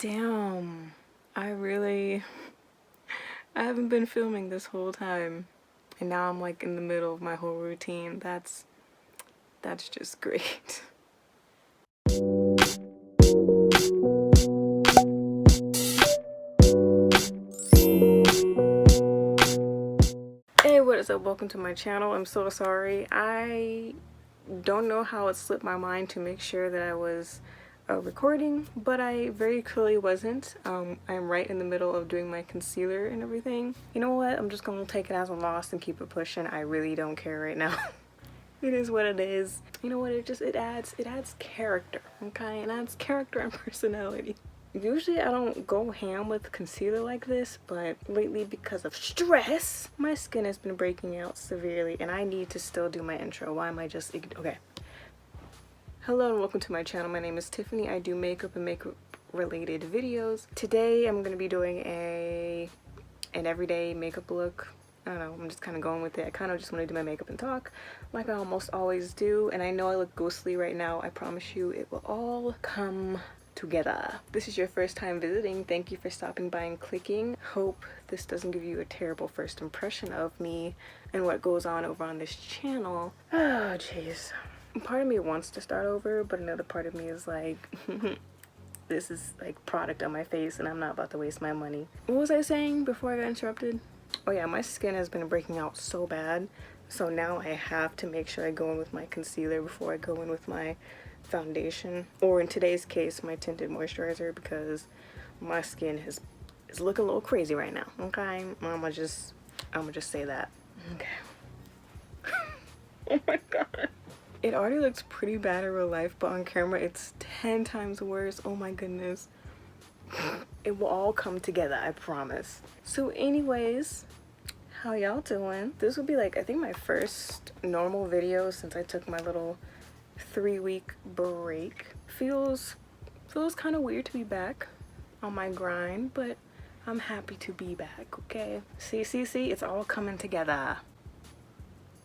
Damn, I haven't been filming this whole time, and now I'm like in the middle of my whole routine. That's just great. Hey, what is up? Welcome to my channel. I'm so sorry. I don't know how it slipped my mind to make sure that I was recording, but I very clearly wasn't. I'm right in the middle of doing my concealer and everything. You know what? I'm just gonna take it as a loss and keep it pushing. I really don't care right now. It is what it is. You know what? It adds character, okay? It adds character and personality. Usually I don't go ham with concealer like this, but lately because of stress, my skin has been breaking out severely and I need to still do my intro. Why am I just okay? Hello and welcome to my channel. My name is Tiffany. I do makeup and makeup related videos. Today I'm going to be doing an everyday makeup look. I don't know, I'm just kind of going with it. I kind of just want to do my makeup and talk like I almost always do. And I know I look ghostly right now. I promise you it will all come together. This is your first time visiting. Thank you for stopping by and clicking. Hope this doesn't give you a terrible first impression of me and what goes on over on this channel. Oh, jeez. Part of me wants to start over, but another part of me is like, this is like product on my face and I'm not about to waste my money. What was I saying before I got interrupted? Oh yeah, my skin has been breaking out so bad, so now I have to make sure I go in with my concealer before I go in with my foundation, or in today's case my tinted moisturizer, because my skin is looking a little crazy right now. Okay, I'ma just say that. Okay. Oh my god. It already looks pretty bad in real life, but on camera it's 10 times worse. Oh my goodness. It will all come together, I promise. So anyways, how y'all doing? This will be like, I think, my first normal video since I took my little 3-week break. Feels kind of weird to be back on my grind, but I'm happy to be back, okay? See, it's all coming together.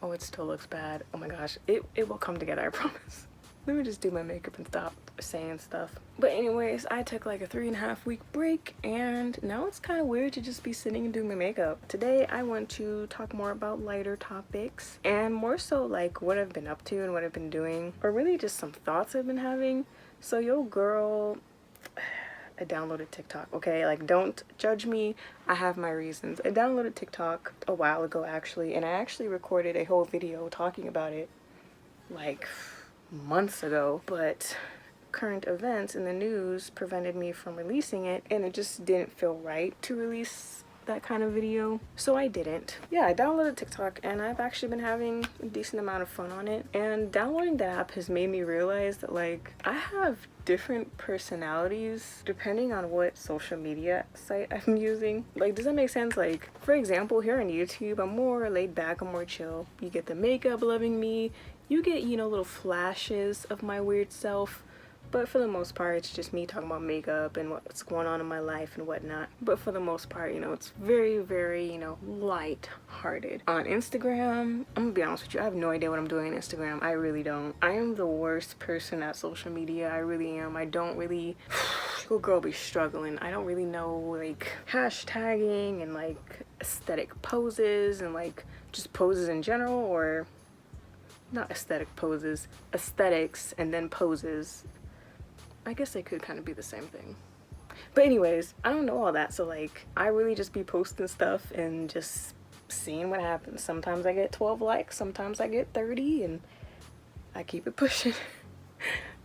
Oh, it still looks bad. Oh my gosh, it will come together, I promise. Let me just do my makeup and stop saying stuff. But anyways, I took like a 3.5-week break and now it's kind of weird to just be sitting and doing my makeup. Today I want to talk more about lighter topics and more so like what I've been up to and what I've been doing, or really just some thoughts I've been having. So yo girl, I downloaded TikTok, okay? Like, don't judge me. I have my reasons. I downloaded TikTok a while ago actually, and I actually recorded a whole video talking about it like months ago, but current events in the news prevented me from releasing it, and it just didn't feel right to release that kind of video, so I didn't. Yeah, I downloaded TikTok and I've actually been having a decent amount of fun on it, and downloading the app has made me realize that like I have different personalities depending on what social media site I'm using. Like, does that make sense? Like, for example, here on YouTube I'm more laid back, I'm more chill. You get the makeup loving me, you get, you know, little flashes of my weird self, but for the most part it's just me talking about makeup and what's going on in my life and whatnot. But for the most part, you know, it's very, very, you know, light-hearted. On Instagram, I'm gonna be honest with you, I have no idea what I'm doing on Instagram. I really don't. I am the worst person at social media. I really am. I don't really your girl be struggling. I don't really know like hashtagging and like aesthetic poses and like just poses in general, or not aesthetic poses, aesthetics and then poses. I guess they could kind of be the same thing. But anyways, I don't know all that, so like I really just be posting stuff and just seeing what happens. Sometimes I get 12 likes, sometimes I get 30, and I keep it pushing.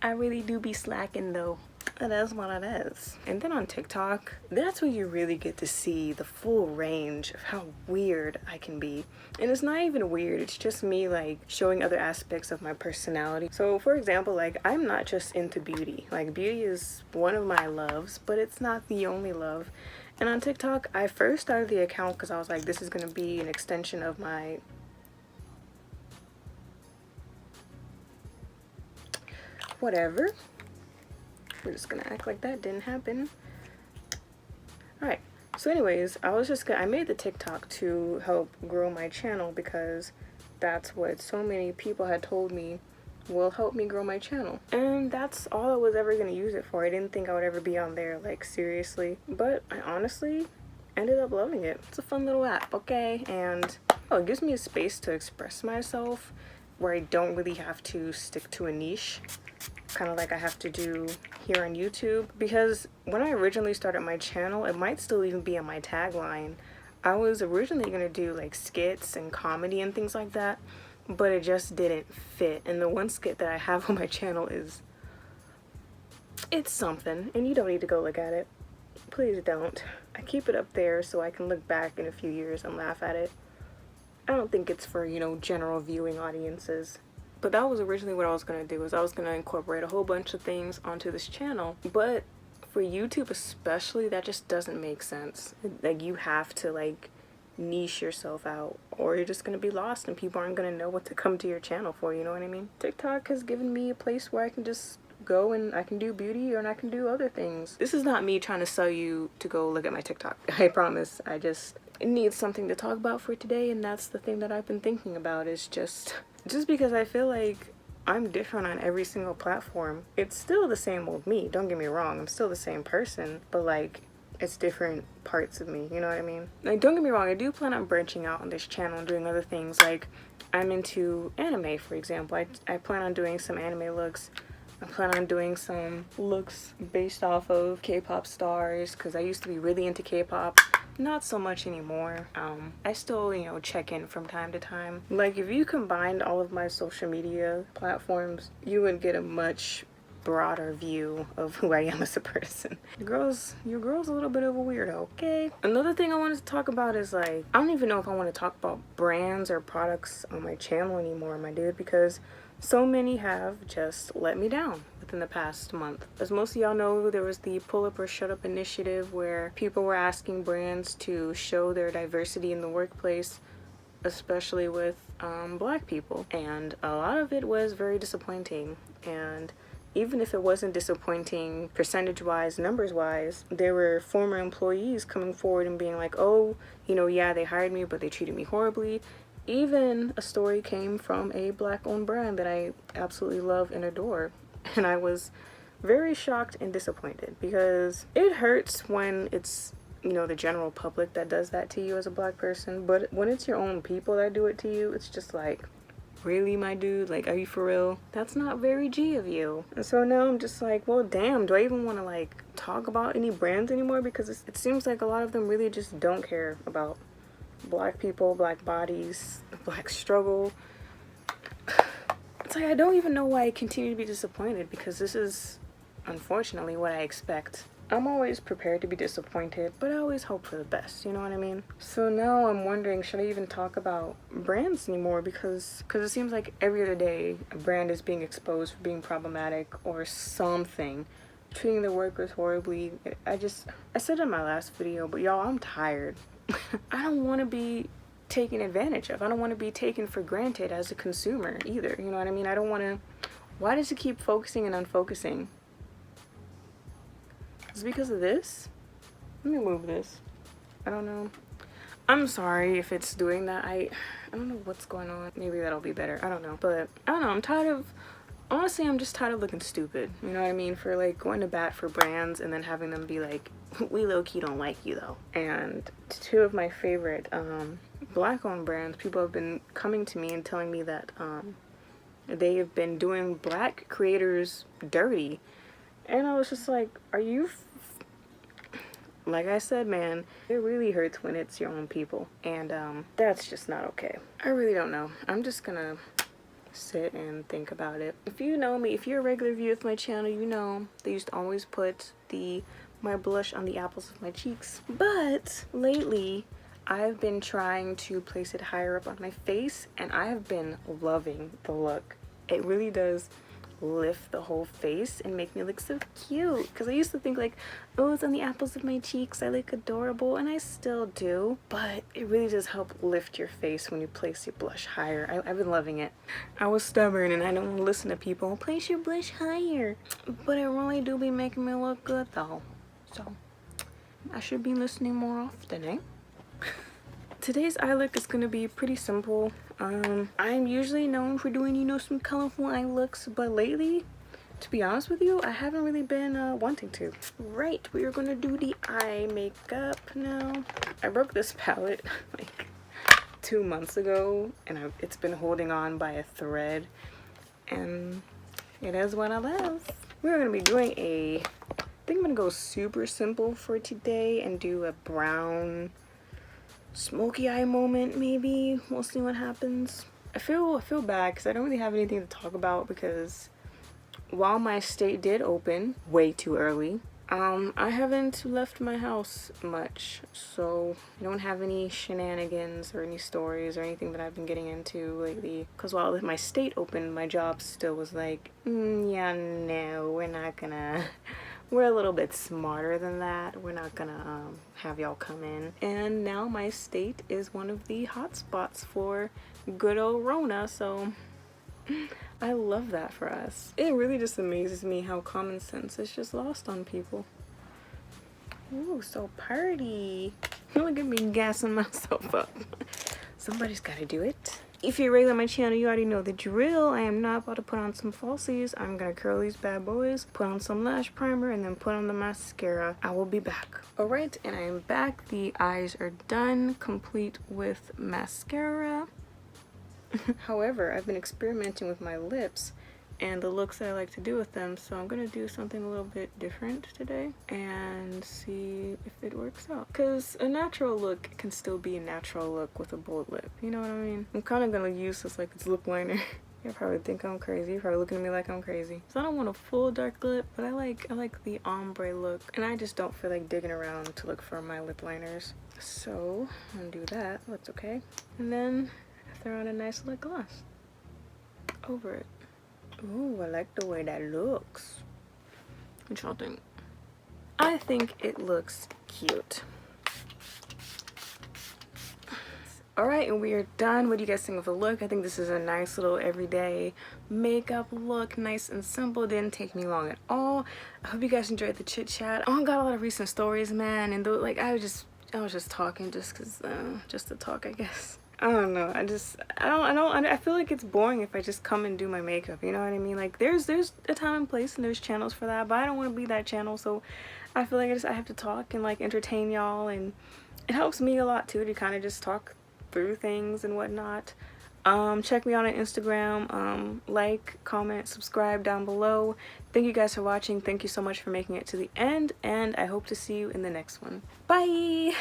I really do be slacking though. That's what it is. And then on TikTok, that's where you really get to see the full range of how weird I can be. And it's not even weird, it's just me like showing other aspects of my personality. So for example, like I'm not just into beauty. Like beauty is one of my loves, but it's not the only love. And on TikTok, I first started the account because I was like, this is gonna be an extension of my whatever. We're just gonna act like that didn't happen. Alright, so anyways, I made the TikTok to help grow my channel because that's what so many people had told me will help me grow my channel. And that's all I was ever gonna use it for. I didn't think I would ever be on there, like, seriously. But I honestly ended up loving it. It's a fun little app, okay? And it gives me a space to express myself where I don't really have to stick to a niche, kind of like I have to do here on YouTube. Because when I originally started my channel, it might still even be on my tagline, I was originally gonna do like skits and comedy and things like that, but it just didn't fit. And the one skit that I have on my channel it's something, and you don't need to go look at it. Please don't. I keep it up there so I can look back in a few years and laugh at it. I don't think it's for, you know, general viewing audiences. But that was originally what I was gonna do, is I was gonna incorporate a whole bunch of things onto this channel. But for YouTube especially, that just doesn't make sense. Like, you have to like niche yourself out, or you're just gonna be lost and people aren't gonna know what to come to your channel for, you know what I mean? TikTok has given me a place where I can just go and I can do beauty and I can do other things. This is not me trying to sell you to go look at my TikTok. I promise. I just need something to talk about for today, and that's the thing that I've been thinking about, is just because I feel like I'm different on every single platform. It's still the same old me, don't get me wrong. I'm still the same person, but like, it's different parts of me, you know what I mean? Like, don't get me wrong, I do plan on branching out on this channel and doing other things. Like, I'm into anime, for example. I plan on doing some anime looks. I plan on doing some looks based off of K-pop stars, because I used to be really into K-pop. Not so much anymore. I still, you know, check in from time to time. Like, if you combined all of my social media platforms, you would get a much broader view of who I am as a person. Your girl's a little bit of a weirdo, okay? Another thing I wanted to talk about is, like, I don't even know if I want to talk about brands or products on my channel anymore, my dude, because so many have just let me down within the past month. As most of y'all know, there was the Pull Up or Shut Up initiative where people were asking brands to show their diversity in the workplace, especially with black people. And a lot of it was very disappointing. And even if it wasn't disappointing percentage-wise, numbers-wise, there were former employees coming forward and being like, oh, you know, yeah, they hired me, but they treated me horribly. Even a story came from a black-owned brand that I absolutely love and adore. And I was very shocked and disappointed, because it hurts when it's, you know, the general public that does that to you as a black person. But when it's your own people that do it to you, it's just like, really, my dude? Like, are you for real? That's not very G of you. And so now I'm just like, well, damn, do I even want to like talk about any brands anymore? Because it seems like a lot of them really just don't care about black people, black bodies, the black struggle. It's like, I don't even know why I continue to be disappointed, because this is unfortunately what I expect. I'm always prepared to be disappointed, but I always hope for the best, you know what I mean? So now I'm wondering, should I even talk about brands anymore? Because it seems like every other day a brand is being exposed for being problematic or something, treating their workers horribly. I said it in my last video, but y'all, I'm tired. I don't want to be taken advantage of. I don't want to be taken for granted as a consumer either, you know what I mean? I don't want to. Why does it keep focusing and unfocusing? Is it because of this? Let me move this. I don't know. I'm sorry if it's doing that. I don't know what's going on. Maybe that'll be better. I don't know. But I don't know. I'm tired of, honestly, I'm just tired of looking stupid. You know what I mean? For like going to bat for brands and then having them be like, we low-key don't like you though. And two of my favorite black-owned brands, people have been coming to me and telling me that they have been doing black creators dirty. And I was just like, are you like I said, man, it really hurts when it's your own people, and that's just not okay. I really don't know. I'm just gonna sit and think about it. If you know me, if you're a regular viewer of my channel, you know they used to always put my blush on the apples of my cheeks, but lately I've been trying to place it higher up on my face, and I have been loving the look. It really does lift the whole face and make me look so cute, because I used to think like, oh, it's on the apples of my cheeks, I look adorable, and I still do, but it really does help lift your face when you place your blush higher. I've been loving it. I was stubborn and I don't want to listen to people, place your blush higher, but it really do be making me look good though, so I should be listening more often, eh? Today's eye look is going to be pretty simple. I'm usually known for doing, you know, some colorful eye looks, but lately, to be honest with you, I haven't really been wanting to. Right, we are gonna do the eye makeup now. I broke this palette like 2 months ago, and it's been holding on by a thread, and it is one of those. We're gonna be doing I think I'm gonna go super simple for today and do a brown smoky eye moment, maybe. We'll see what happens. I feel bad because I don't really have anything to talk about, because while my state did open way too early, I haven't left my house much, so I don't have any shenanigans or any stories or anything that I've been getting into lately. Because while my state opened, my job still was like, yeah, no, we're not gonna, we're a little bit smarter than that. We're not gonna have y'all come in. And now my state is one of the hot spots for good old Rona, so I love that for us. It really just amazes me how common sense is just lost on people. Ooh, so pretty. Look at me gassing myself up. Somebody's gotta do it. If you're regular on my channel, you already know the drill. I am not about to put on some falsies. I'm gonna curl these bad boys, put on some lash primer, and then put on the mascara. I will be back. Alright, and I am back. The eyes are done, complete with mascara. However, I've been experimenting with my lips and the looks that I like to do with them, so I'm gonna do something a little bit different today and see if it works out. Because a natural look can still be a natural look with a bold lip, you know what I mean? I'm kind of gonna use this like it's lip liner. You probably think I'm crazy. You're probably looking at me like I'm crazy. So I don't want a full dark lip, but I like the ombre look, and I just don't feel like digging around to look for my lip liners. So I'm gonna do that. Looks okay. And then throw on a nice lip gloss over it. Ooh, I like the way that looks. What y'all think? I think it looks cute. Alright, and we are done. What do you guys think of the look? I think this is a nice little everyday makeup look. Nice and simple. Didn't take me long at all. I hope you guys enjoyed the chit chat. I got a lot of recent stories, man, and like I was just talking just to talk, I guess. I don't know. I feel like it's boring if I just come and do my makeup. You know what I mean? Like there's a time and place and there's channels for that, but I don't want to be that channel. So I feel like I have to talk and like entertain y'all, and it helps me a lot too to kind of just talk through things and whatnot. Check me out on Instagram. Like, comment, subscribe down below. Thank you guys for watching. Thank you so much for making it to the end, and I hope to see you in the next one. Bye.